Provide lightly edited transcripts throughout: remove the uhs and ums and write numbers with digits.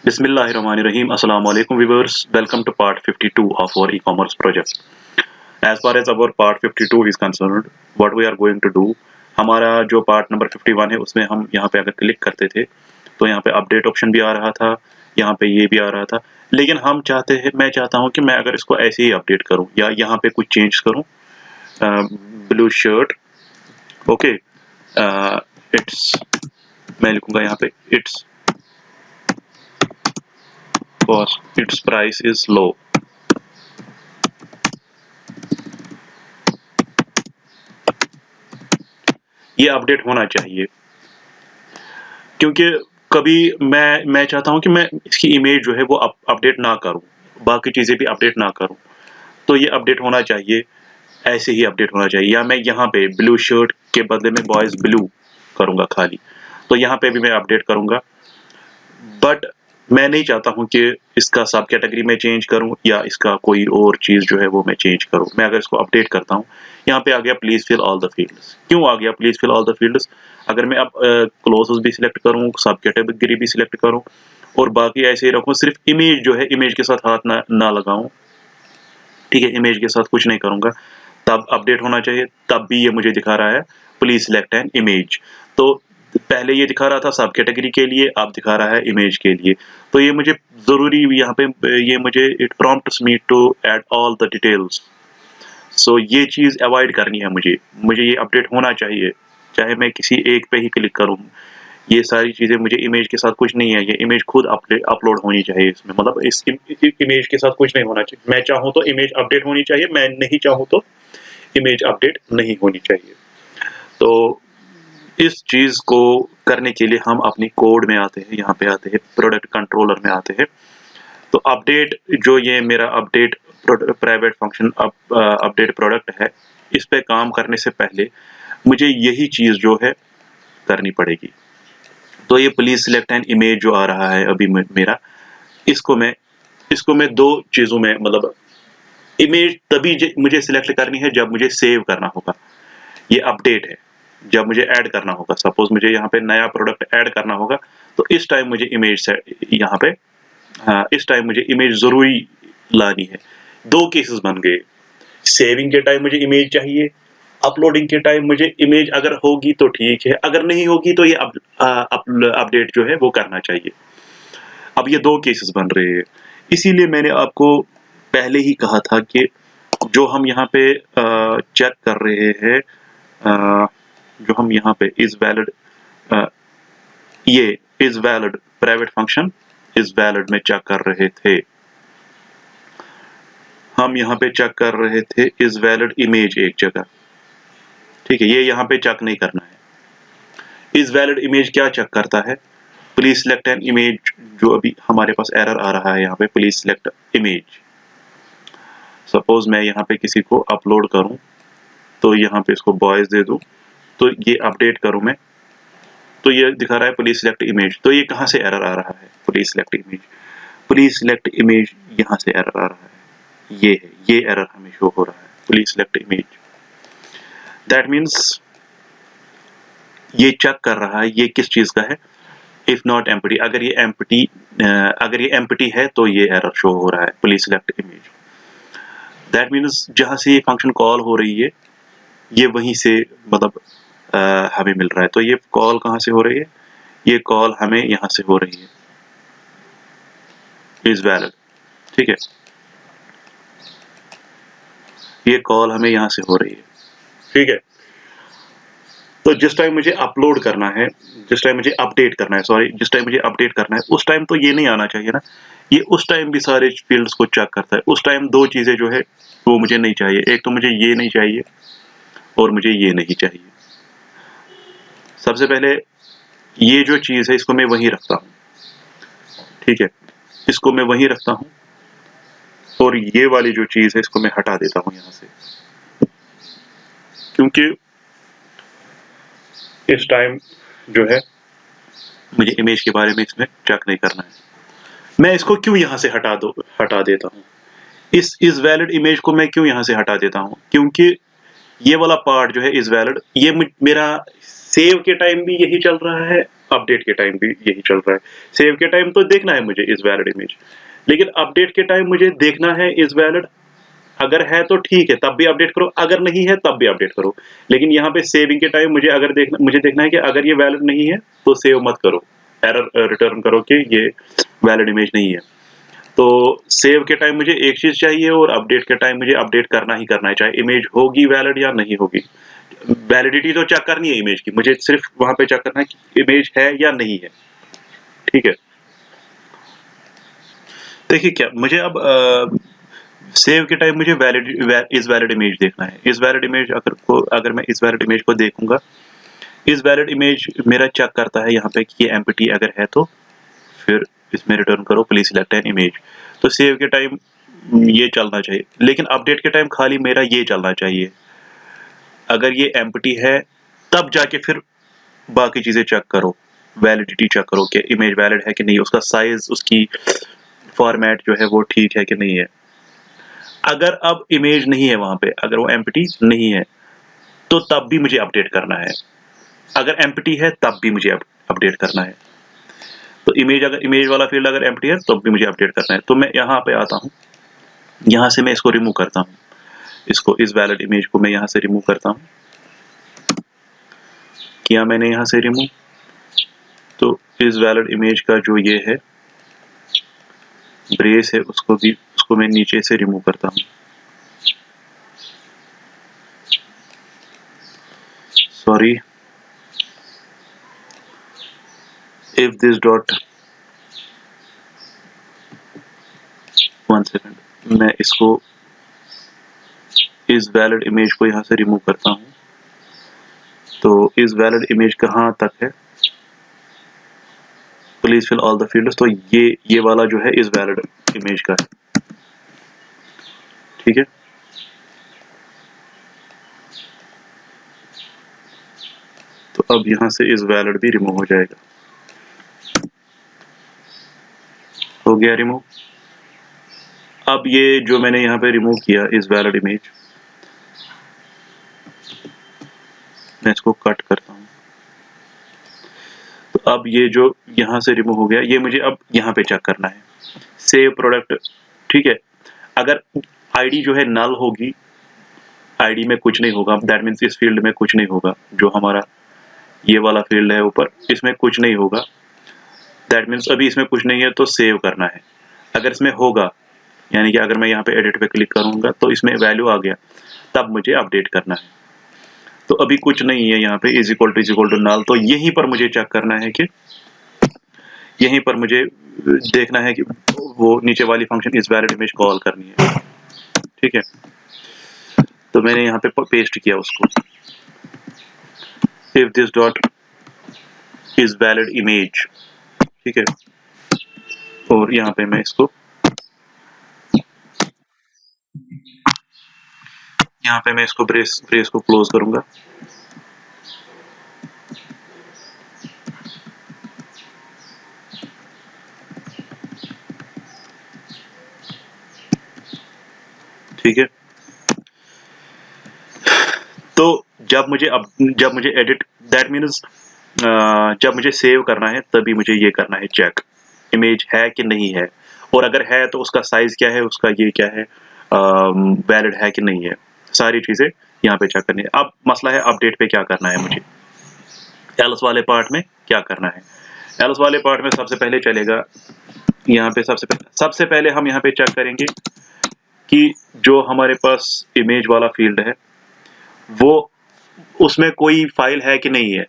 Bismillahirrahmanirrahim. Assalamu alaikum viewers. Welcome to part 52 of our e-commerce project. As far as our part 52 is concerned, what we are going to do, हमारा जो part number 51 है उसमें हम यहाँ पे अगर click करते थे तो यहाँ पे अपडेट ऑप्शन भी आ रहा था, यहाँ पे ये भी आ रहा था, लेकिन मैं चाहता हूँ कि मैं अगर इसको ऐसे ही अपडेट करूँ या यहाँ पे कुछ चेंज करूँ. ब्लू शर्ट, ओके, इट्स, मैं लिखूंगा यहाँ पे it's cost, it's price is low. ये अपडेट होना चाहिए क्योंकि कभी मैं चाहता हूं कि मैं इसकी इमेज जो है वो अपडेट ना करूं, बाकी चीजें भी अपडेट ना करूं, तो ये अपडेट होना चाहिए, ऐसे ही अपडेट होना चाहिए. या मैं यहाँ पे ब्लू शर्ट के बदले में बॉयज ब्लू करूंगा खाली, तो यहाँ पे भी मैं अपडेट करूंगा. बट मैं नहीं चाहता हूं कि इसका सब कैटेगरी में चेंज करूं या इसका कोई और चीज जो है वो मैं चेंज करूं. मैं अगर इसको अपडेट करता हूं, यहाँ पे आ गया please fill all the fields. क्यों आ गया please fill all the fields? अगर मैं अब क्लोजेस भी सिलेक्ट करूं, सब कैटेगरी भी सिलेक्ट करूं और बाकी ऐसे ही रखूं, सिर्फ इमेज जो है इमेज के साथ हाथ ना लगाऊं, ठीक है, इमेज के साथ कुछ नहीं करूंगा, तब अपडेट होना चाहिए. तब भी ये मुझे दिखा रहा है प्लीज सिलेक्ट एन इमेज. तो पहले ये दिखा रहा था सब कैटेगरी के लिए, अब दिखा रहा है इमेज के लिए. तो ये मुझे जरूरी यहाँ पे ये मुझे it prompts me to add all the details. So ये चीज अवॉइड करनी है मुझे ये अपडेट होना चाहिए, चाहे मैं किसी एक पे ही क्लिक करूं. ये सारी चीजें मुझे इमेज के साथ कुछ नहीं है, ये इमेज खुद अपलोड होनी चाहिए इसमें, मतलब इस इमेज के साथ कुछ नहीं होना चाहिए. मैं चाहूँ तो इमेज अपडेट होनी चाहिए, मैं नहीं चाहूँ तो इमेज अपडेट नहीं होनी चाहिए. तो इस चीज को करने के लिए हम अपनी कोड में आते हैं, यहाँ पे आते हैं प्रोडक्ट कंट्रोलर में आते हैं. तो अपडेट जो ये मेरा update private function update product है, इस पे काम करने से पहले मुझे यही चीज जो है करनी पड़ेगी. तो ये प्लीज सिलेक्ट एन इमेज जो आ रहा है अभी मेरा, इसको मैं दो चीजों में, मतलब इमेज तभी मुझे सिलेक्ट करनी है जब मुझे सेव करना होगा. ये अपडेट है जब मुझे ऐड करना होगा. सपोज मुझे यहाँ पे नया प्रोडक्ट ऐड करना होगा, तो इस टाइम मुझे इमेज यहाँ पे, इस टाइम मुझे इमेज जरूरी लानी है. दो केसेस बन गए. सेविंग के टाइम मुझे इमेज चाहिए, अपलोडिंग के टाइम मुझे इमेज अगर होगी तो ठीक है, अगर नहीं होगी तो ये अपडेट जो है वो करना चाहिए. अब ये दो केसेस बन रहे हैं, इसीलिए मैंने आपको पहले ही कहा था कि जो हम यहाँ पे चेक कर रहे हैं, जो हम यहाँ पे इज वैलिड, ये is valid private function is valid में चेक कर रहे थे. हम यहाँ पे चेक कर रहे थे इज वैलिड इमेज एक जगह, ठीक है, ये यहाँ पे चेक नहीं करना है. इज वैलिड इमेज क्या चेक करता है? प्लीज सिलेक्ट एन इमेज, जो अभी हमारे पास एरर आ रहा है यहाँ पे, प्लीज सिलेक्ट इमेज. सपोज मैं यहाँ पे किसी को अपलोड करूं, तो यहाँ पे इसको बॉयज दे दूं, तो ये अपडेट करूं मैं, तो ये दिखा रहा है प्लीज सिलेक्ट इमेज. तो ये कहाँ से एरर आ रहा है? Please select image, please select image, यहाँ से एरर आ रहा है. ये है, ये एरर हमें शो हो रहा है, please select image. That means ये चेक कर रहा है ये किस चीज का है. इफ नॉट एम्प्टी, अगर ये एम्प्टी है तो ये एरर शो हो रहा है, please select image. That means जहां से ये फंक्शन कॉल हो रही है, ये वहीं से, मतलब हमें मिल रहा है. तो ये कॉल कहाँ से हो रही है? ये कॉल हमें यहाँ से हो रही है, इज वैलिड, ठीक है, ये कॉल हमें यहाँ से हो रही है, ठीक है. तो जिस टाइम मुझे अपलोड करना है, जिस टाइम मुझे अपडेट करना है, सॉरी, जिस टाइम मुझे अपडेट करना है, उस टाइम तो ये नहीं आना चाहिए ना. ये उस टाइम भी सारे फील्ड्स को चेक करता है. उस टाइम दो चीजें जो है वो मुझे नहीं चाहिए. एक तो मुझे ये नहीं चाहिए और मुझे ये नहीं चाहिए. सबसे पहले ये जो चीज है इसको मैं वहीं रखता हूँ, ठीक है, इसको मैं वहीं रखता हूँ. और ये वाली जो चीज है इसको मैं हटा देता हूँ यहाँ से, क्योंकि इस टाइम जो है मुझे इमेज के बारे में इसमें चेक नहीं करना है. मैं इसको क्यों यहाँ से हटा देता हूँ, इस वैलिड इमेज को मैं क्यों यहाँ से हटा देता हूँ? क्योंकि ये वाला पार्ट जो है इज वैलिड, ये मेरा सेव के टाइम भी यही चल रहा है, अपडेट के टाइम भी यही चल रहा है। सेव के टाइम तो देखना है मुझे इज़ वैलिड इमेज, लेकिन अपडेट के टाइम मुझे देखना है इज़ वैलिड। अगर है तो ठीक है, तब भी अपडेट करो, अगर नहीं है तब भी अपडेट करो। लेकिन यहाँ पे सेविंग के टाइम मुझे देखना है कि अगर ये वैलिड नहीं है तो सेव मत करो, एरर रिटर्न करो कि ये वैलिड इमेज नहीं है। तो सेव के टाइम मुझे एक चीज़ चाहिए और अपडेट के टाइम मुझे अपडेट करना ही करना है, चाहे इमेज होगी वैलिड या नहीं होगी। वैलिडिटी तो चेक करनी है इमेज की, मुझे सिर्फ वहाँ पे चेक करना है कि इमेज है या नहीं है, ठीक है? देखिए क्या मुझे अब सेव के टाइम मुझे इज़ वैलिड इमेज देखना है। इज़ वैलिड इमेज अगर मैं इज़ वैलिड इमेज को देखूँगा, इज़ वैलिड इमेज मेरा चेक करता है यहाँ पे कि ये एम्प्टी अगर है तो फिर इसमें रिटर्न करो प्लीज सिलेक्ट एन इमेज। तो सेव के टाइम ये चलना चाहिए, लेकिन अपडेट के टाइम खाली मेरा ये चलना चाहिए। अगर ये एम्प्टी है तब जाके फिर बाकी चीजें चेक करो, वैलिडिटी चेक करो कि इमेज वैलिड है कि नहीं, उसका साइज, उसकी फॉर्मेट जो है वो ठीक है कि नहीं है। अगर अब इमेज नहीं है वहां पे, अगर वो एम्प्टी नहीं है तो तब भी मुझे अपडेट करना है, अगर एम्प्टी है तब भी मुझे अपडेट करना है। तो इमेज वाला फील्ड अगर एम्प्टी है तो भी मुझे अपडेट करना है। तो मैं यहाँ पे आता हूँ, यहाँ से मैं इसको रिमूव करता हूँ, इसको इस वैलिड इमेज को मैं यहाँ से रिमूव करता हूँ। किया मैंने यहाँ से रिमूव, तो इस वैलिड इमेज का जो ये है ब्रेस है उसको मैं नीचे से रिमूव करता हूँ। Sorry, if this dot, 1 second, मैं इसको इस वैलिड इमेज को यहाँ से रिमूव करता हूँ। तो इस वैलिड इमेज कहाँ तक है, please fill all the fields, तो ये वाला जो है इस वैलिड इमेज का है, ठीक है? तो अब यहाँ से इस वैलिड भी रिमूव हो जाएगा, हो गया रिमूव। अब ये जो मैंने यहाँ पे रिमूव किया इस वैलिड इमेज, मैं इसको कट करता हूँ। तो अब ये जो यहाँ से रिमूव हो गया, ये मुझे अब यहाँ पे चेक करना है, सेव प्रोडक्ट, ठीक है? अगर आईडी जो है नल होगी, आईडी में कुछ नहीं होगा, दैट मीन्स इस फील्ड में कुछ नहीं होगा, जो हमारा ये वाला फील्ड है ऊपर, इसमें कुछ नहीं होगा, दैट मीन्स अभी इसमें कुछ नहीं है तो सेव करना है। अगर इसमें होगा, यानी कि अगर मैं यहाँ पे एडिट पे क्लिक करूंगा तो इसमें वैल्यू आ गया, तब मुझे अपडेट करना है। तो अभी कुछ नहीं है यहाँ पे, इज इक्वल टू नल, तो यहीं पर मुझे चेक करना है कि यहीं पर मुझे देखना है कि वो नीचे वाली फंक्शन इस वैलिड इमेज कॉल करनी है, ठीक है? तो मैंने यहाँ पे पेस्ट किया उसको, if this dot is valid image, ठीक है? और यहाँ पे मैं इसको, यहाँ पे मैं इसको ब्रेस को क्लोज करूंगा। ठीक है? तो जब मुझे एडिट, दैट मीन्स जब मुझे सेव करना है तभी मुझे ये करना है चेक, इमेज है कि नहीं है, और अगर है तो उसका साइज क्या है, उसका ये क्या है, वैलिड है कि नहीं है, सारी चीजें यहाँ पे चेक करनी है। अब मसला है अपडेट पे क्या करना है मुझे, एल्स वाले पार्ट में क्या करना है। एल्स वाले पार्ट में सबसे पहले चलेगा, यहाँ पे सबसे पहले हम यहाँ पे चेक करेंगे कि जो हमारे पास इमेज वाला फील्ड है वो, उसमें कोई फाइल है कि नहीं है।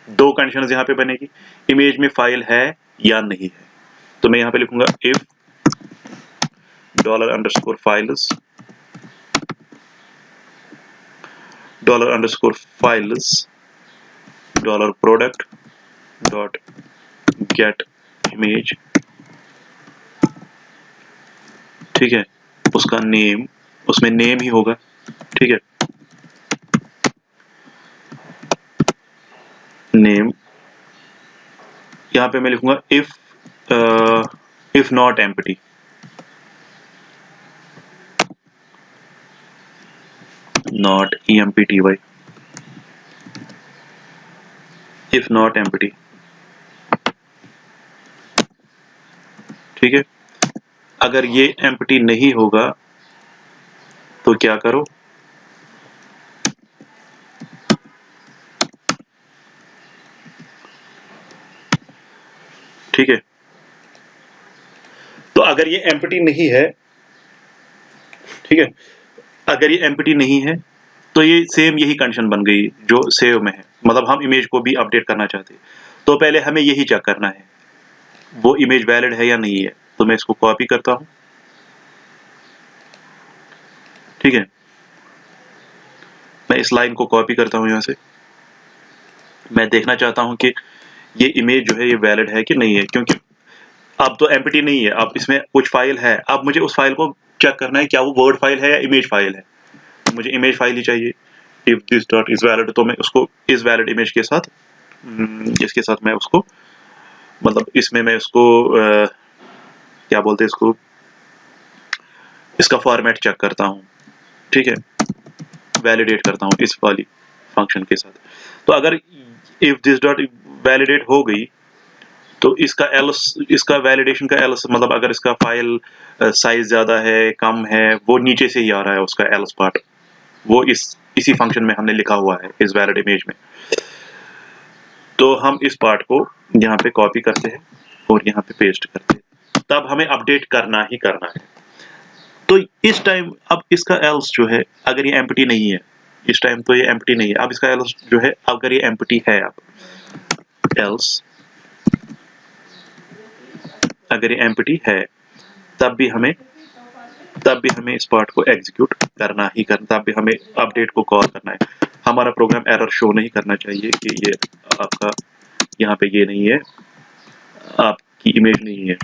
दो कंडीशंस यहाँ पे बनेगी, इमेज में फाइल है या नहीं है। तो मैं यहाँ पे लिखूंगा if $_files $_files $product dot get image, ठीक है? उसका नेम, उसमें नेम ही होगा, ठीक है? नेम, यहाँ पे मैं लिखूंगा if not empty, not empty, if not empty, ठीक है। अगर ये एम्प्टी नहीं होगा तो क्या करो, ठीक है। तो अगर ये एम्प्टी नहीं है, ठीक है, अगर ये एम्प्टी नहीं है तो ये सेम यही कंडीशन बन गई जो सेव में है, मतलब हम इमेज को भी अपडेट करना चाहते हैं। तो पहले हमें यही चेक करना है वो इमेज वैलिड है या नहीं है। तो मैं इसको कॉपी करता हूं, ठीक है। मैं इस लाइन को कॉपी करता हूं यहां से। मैं देखना चाहता हूं कि ये इमेज जो है ये वैलिड है कि नहीं है, क्योंकि अब तो एम्प्टी नहीं है, अब इसमें कुछ फाइल है। अब मुझे उस फाइल को चेक करना है क्या वो वर्ड फाइल है या इमेज फाइल है। मुझे इमेज फाइल ही चाहिए। If this dot is valid, तो मैं उसको इस वैलिड इमेज के साथ इसके साथ मैं उसको, मतलब इसमें मैं उसको क्या बोलते हैं इसको, इसका फॉर्मेट चेक करता हूँ, ठीक है, वैलिडेट करता हूँ इस वाली फंक्शन के साथ। तो अगर इफ दिस डॉट वैलिडेट हो गई तो इसका एल्स, इसका वैलिडेशन का एल्स, मतलब अगर इसका फाइल साइज ज्यादा है कम है वो नीचे से ही आ रहा है, उसका एल्स पार्ट वो इसी फंक्शन में हमने लिखा हुआ है इस वैलिड इमेज में। तो हम इस पार्ट को यहाँ पे कॉपी करते हैं और यहाँ पे पेस्ट करते हैं, तब हमें अपडेट करना ही करना है। तो इस टाइम अब इसका एल्स जो है, अगर ये एम्प्टी नहीं है इस टाइम, तो ये एम्प्टी नहीं है। अब इसका एल्स जो है, अगर ये एम्प्टी है, अब एल्स अगर ये एम्प्टी है तब भी हमें इस पार्ट को एग्जीक्यूट करना ही करना, तब भी हमें अपडेट को कॉल करना है। हमारा प्रोग्राम एरर शो नहीं करना चाहिए कि ये आपका यहाँ पे ये नहीं है, आपकी इमेज नहीं है।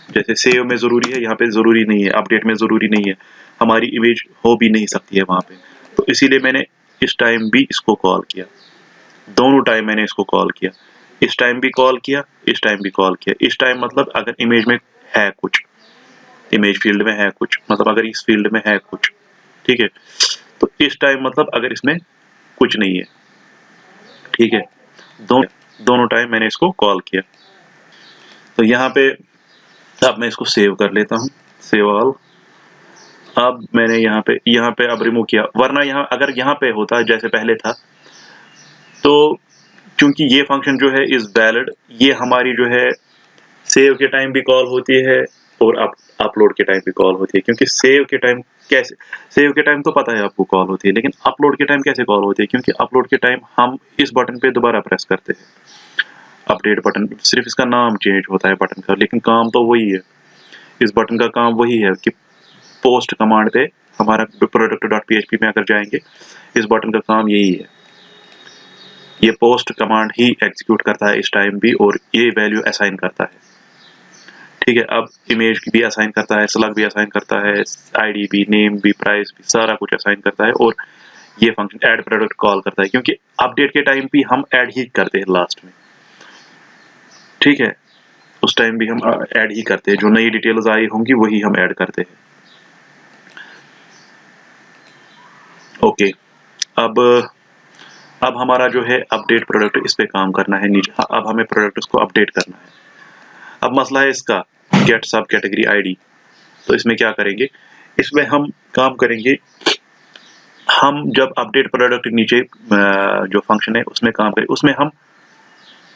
जैसे सेव में जरूरी है, यहाँ पे जरूरी नहीं है, अपडेट में जरूरी नहीं है, हमारी इमेज हो भी नहीं सकती है वहां पे। तो इसीलिए मैंने इस टाइम भी इसको कॉल किया, दोनों टाइम मैंने इसको कॉल किया। इस टाइम भी कॉल किया, इस टाइम भी कॉल किया। इस टाइम मतलब अगर इमेज में है कुछ, इमेज फील्ड में है कुछ, मतलब अगर इस फील्ड में है कुछ, ठीक है। तो इस टाइम मतलब अगर इसमें कुछ नहीं है, ठीक है। दोनों टाइम मैंने इसको कॉल किया। तो यहाँ पे अब मैं इसको सेव कर लेता हूँ, सेव ऑल। अब मैंने यहाँ पे अब रिमूव किया, वरना यहाँ अगर यहाँ पे होता जैसे पहले था, तो क्योंकि ये फंक्शन जो है इज वैलिड, ये हमारी जो है सेव के टाइम भी कॉल होती है और अपलोड के टाइम भी कॉल होती है। क्योंकि सेव के टाइम कैसे, सेव के टाइम तो पता है आपको कॉल होती है, लेकिन अपलोड के टाइम कैसे कॉल होती है, क्योंकि अपलोड के टाइम हम इस बटन पे दोबारा प्रेस करते हैं, अपडेट बटन, सिर्फ इसका नाम चेंज होता है बटन का, लेकिन काम तो वही है। इस बटन का काम वही है कि पोस्ट कमांड पे हमारा product.php में अगर जाएंगे, इस बटन का काम यही है, ये पोस्ट कमांड ही एग्जीक्यूट करता है इस टाइम भी, और ये वैल्यू असाइन करता है, ठीक है। अब इमेज भी असाइन करता है, स्लग भी असाइन करता है, आईडी भी, नेम भी, प्राइस भी, सारा कुछ असाइन करता है। और ये फंक्शन ऐड प्रोडक्ट कॉल करता है, क्योंकि अपडेट के टाइम भी हम ऐड ही करते हैं लास्ट में, ठीक है। उस टाइम भी हम ऐड ही करते हैं, जो नई डिटेल्स आई होंगी वही हम ऐड करते हैं। ओके, अब हमारा जो है अपडेट प्रोडक्ट, इस पे काम करना है नीचे। अब हमें प्रोडक्ट को अपडेट करना है। अब मसला है इसका गेट सब कैटेगरी आईडी। तो इसमें क्या करेंगे, इसमें हम काम करेंगे, हम जब अपडेट प्रोडक्ट नीचे जो फंक्शन है उसमें काम करें, उसमें हम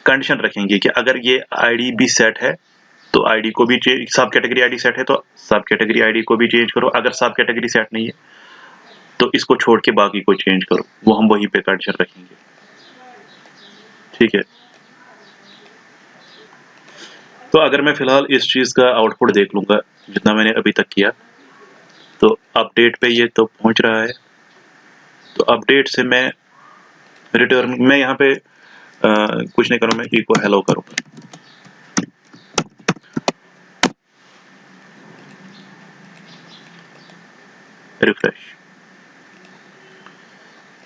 कंडीशन रखेंगे कि अगर ये आईडी भी सेट है तो आईडी को भी चेंज, सब कैटेगरी आईडी सेट है तो सब कैटेगरी आईडी को भी चेंज करो, अगर सब कैटेगरी सेट नहीं है तो इसको छोड़ के बाकी को चेंज करो। वो हम वहीं पे कंडीशन रखेंगे, ठीक है। तो अगर मैं फिलहाल इस चीज का आउटपुट देख लूंगा जितना मैंने अभी तक किया, तो अपडेट पे ये तो पहुंच रहा है। तो अपडेट से मैं रिटर्न, मैं यहाँ पे कुछ नहीं करूँ, मैं इको हेलो करूँगा, रिफ्रेश।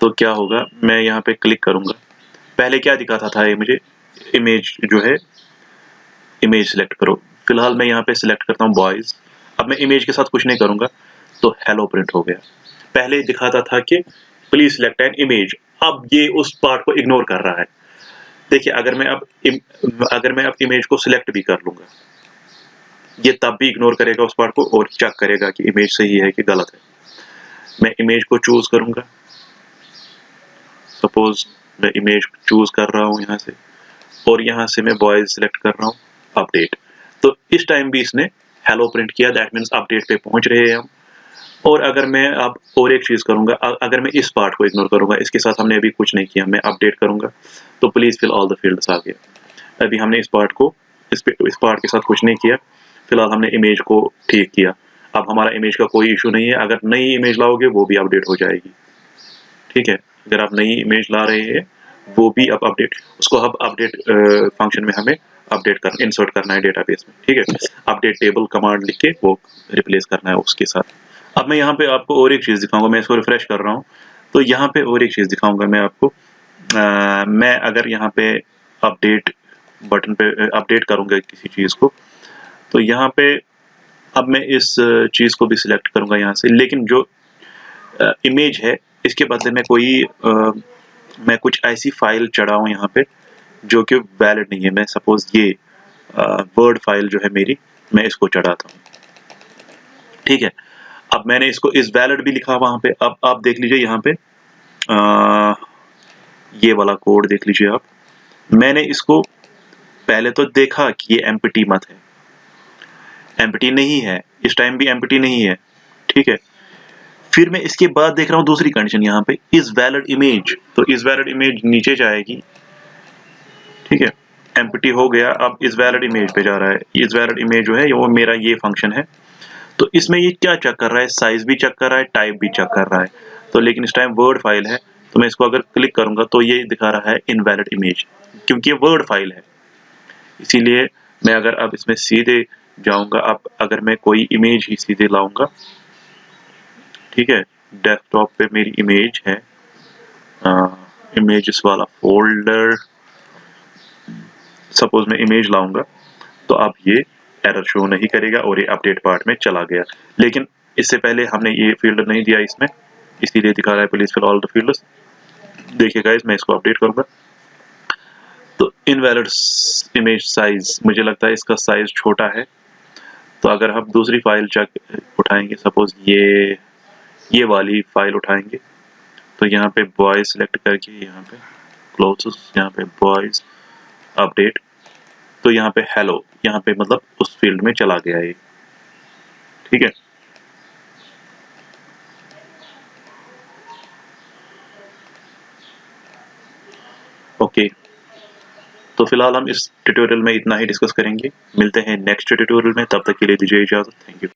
तो क्या होगा, मैं यहाँ पे क्लिक करूंगा, पहले क्या दिखाता था ये मुझे, इमेज जो है, इमेज सिलेक्ट करो। फिलहाल मैं यहाँ पे सिलेक्ट करता हूँ बॉयज। अब मैं इमेज के साथ कुछ नहीं करूंगा, तो हेलो प्रिंट हो गया। पहले दिखाता था कि प्लीज सिलेक्ट एन इमेज, अब ये उस पार्ट को इग्नोर कर रहा है। देखिए अगर मैं अब इमेज को सिलेक्ट भी कर लूंगा, ये तब भी इग्नोर करेगा उस पार्ट को और चेक करेगा कि इमेज सही है कि गलत है। मैं इमेज को चूज करूंगा, सपोज मैं इमेज चूज कर रहा हूं यहाँ से, और यहाँ से मैं वॉइस सिलेक्ट कर रहा हूँ, अपडेट। तो इस टाइम भी इसने हेलो प्रिंट किया, दैट मीन्स अपडेट पे पहुंच रहे हैं हम। और अगर मैं अब और एक चीज करूंगा, अगर मैं इस पार्ट को इग्नोर करूंगा, इसके साथ हमने अभी कुछ नहीं किया, मैं अपडेट करूंगा तो please fill all the fields आ गया। अभी हमने इस पार्ट को इस पार्ट के साथ कुछ नहीं किया, फिलहाल हमने इमेज को ठीक किया। अब हमारा इमेज का कोई इशू नहीं है, अगर नई इमेज लाओगे वो भी अपडेट हो जाएगी। ठीक है, अगर आप नई इमेज ला रहे हैं वो भी अब अपडेट, उसको अब अपडेट फंक्शन में हमें अपडेट करना, इंसर्ट करना है डेटाबेस में। ठीक है, अपडेट टेबल कमांड लिख के वो रिप्लेस करना है उसके साथ। अब मैं यहाँ पे आपको और एक चीज दिखाऊंगा, मैं इसको रिफ्रेश कर रहा हूँ तो यहाँ पे और एक चीज दिखाऊंगा मैं आपको। मैं अगर यहाँ पे अपडेट बटन पे अपडेट करूंगा किसी चीज को, तो यहाँ पे अब मैं इस चीज को भी सिलेक्ट करूंगा यहाँ से, लेकिन जो इमेज है इसके बदले में कोई मैं कुछ ऐसी फाइल चढ़ाऊं यहाँ पे जो कि वैलिड नहीं है। मैं सपोज ये वर्ड फाइल जो है मेरी, मैं इसको चढ़ाता हूँ। ठीक है, अब मैंने इसको इस वैलिड भी लिखा वहां पे। अब आप देख लीजिए यहाँ पे ये वाला कोड देख लीजिए आप। मैंने इसको पहले तो देखा कि ये एम्प्टी मत है, एम्प्टी नहीं है, इस टाइम भी एम्प्टी नहीं है। ठीक है, फिर मैं इसके बाद देख रहा हूँ दूसरी कंडीशन यहाँ पे, इज वैलिड इमेज, तो इज वैलिड इमेज नीचे जाएगी। ठीक है, एम्प्टी हो गया, अब इज वैलिड इमेज पे जा रहा है। इज वैलिड इमेज जो है वो मेरा ये फंक्शन है। तो इसमें ये क्या चेक कर रहा है, साइज भी चेक कर रहा है, टाइप भी चेक कर रहा है। तो लेकिन इस टाइम वर्ड फाइल है, तो मैं इसको अगर क्लिक करूंगा तो ये दिखा रहा है इनवैलिड इमेज, क्योंकि ये वर्ड फाइल है। इसीलिए मैं अगर अब इसमें सीधे जाऊंगा, अब अगर मैं कोई इमेज ही सीधे लाऊंगा, ठीक है, डेस्कटॉप पे मेरी इमेज है, इमेजेस वाला फोल्डर, सपोज मैं इमेज लाऊंगा तो अब ये एरर शो नहीं करेगा और ये अपडेट पार्ट में चला गया। लेकिन इससे पहले हमने ये फील्ड नहीं दिया इसमें, इसीलिए दिखा रहा है please fill all the fields. देखिए गाइस, मैं इसको अपडेट करूंगा तो इनवैलिड इमेज साइज, मुझे लगता है इसका साइज छोटा है। तो अगर हम दूसरी फाइल उठाएंगे, सपोज ये वाली फाइल उठाएंगे, तो यहाँ पे बॉयज सिलेक्ट करके यहाँ पे क्लोज, यहाँ पे बॉयज अपडेट, तो यहाँ पे हेलो, यहाँ पे मतलब उस फील्ड में चला गया ये। ठीक है, ओके। तो फिलहाल हम इस ट्यूटोरियल में इतना ही डिस्कस करेंगे, मिलते हैं नेक्स्ट ट्यूटोरियल में, तब तक के लिए दीजिए इजाजत। Thank you.